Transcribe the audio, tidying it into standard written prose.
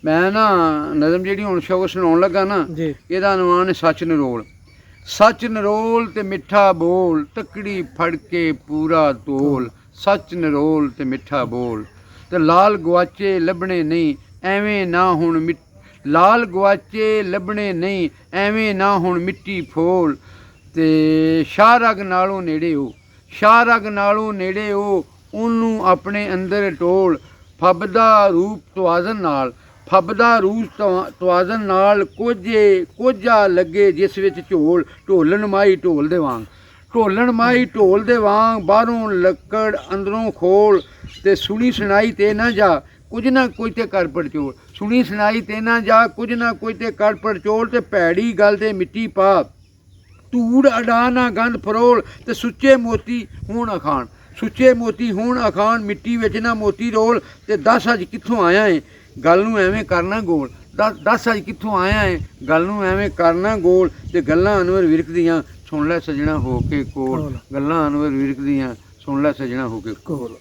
मैं ना नज़म जी हुण शौक सुनाउण लगा ना जी ਇਹਦਾ ਨਾਂ ने सच नरोल। सच नरोल ते मिठा बोल तकड़ी फड़ के पूरा तोल। सच नरोल ते मिठा बोल ते लाल गुआचे लभणे नहीं ਐਵੇਂ ना हुण लाल गुआचे लभणे नहीं ਐਵੇਂ ना हुण मिट्टी फोल। ते शाह रग नालों नेड़े हो शाह रग नालों नेड़े हो ਉਹਨੂੰ ਆਪਣੇ ਅੰਦਰ ਟੋਲ। ਫੱਬਦਾ ਰੂਪ ਤਵਾਜ਼ਨ ਨਾਲ ਫੱਬਦਾ ਰੂਪ ਤਵਾਜ਼ਨ ਨਾਲ ਕੋਝਾ ਲੱਗੇ ਜਿਸ ਵਿੱਚ ਝੋਲ। ਢੋਲਣ ਮਾਈ ਢੋਲ ਦੇ ਵਾਂਗ ਢੋਲਣ ਮਾਈ ਢੋਲ ਦੇ ਵਾਂਗ ਬਾਹਰੋਂ ਲੱਕੜ ਅੰਦਰੋਂ ਖੋਲ। ਤੇ ਸੁਣੀ ਸੁਣਾਈ ਤੇ ਨਾ ਜਾ ਕੁਝ ਨਾ ਕੁਝ ਤੇ ਕਰ ਪੜਚੋਲ। ਸੁਣੀ ਸੁਣਾਈ ਤੇ ਨਾ ਜਾ ਕੁਝ ਨਾ ਕੁਝ ਤੇ ਕਰ ਪੜਚੋਲ। ਤੇ ਭੈੜੀ ਗੱਲ ਤੇ ਮਿੱਟੀ ਪਾ ਧੂੜ ਅਡਾ ਨਾ ਗੰਦ ਫਰੋਲ। ਤੇ ਸੁੱਚੇ ਮੋਤੀ ਹੁਣ ਅਖਾਣ ਸੁੱਚੇ ਮੋਤੀ ਹੁਣ ਅਖਾਣ ਮਿੱਟੀ ਵਿੱਚ ਨਾ ਮੋਤੀ ਰੋਲ। ਤੇ ਦੱਸ ਅੱਜ ਕਿੱਥੋਂ ਆਇਆ ਏ ਗੱਲ ਨੂੰ ਐਵੇਂ ਕਰਨਾ ਗੋਲ। ਦੱਸ ਅੱਜ ਕਿੱਥੋਂ ਆਇਆ ਏ ਗੱਲ ਨੂੰ ਐਵੇਂ ਕਰਨਾ ਗੋਲ। ਤੇ ਗੱਲਾਂ ਅਨਵਰ ਵਿਰਕ ਦੀਆਂ ਸੁਣ ਲੈ ਸਜਣਾ ਹੋ ਕੇ ਕੋਲ। ਗੱਲਾਂ ਅਨਵਰ ਵਿਰਕ ਦੀਆਂ ਸੁਣ ਲੈ ਸਜਣਾ ਹੋ ਕੇ ਕੋਲ।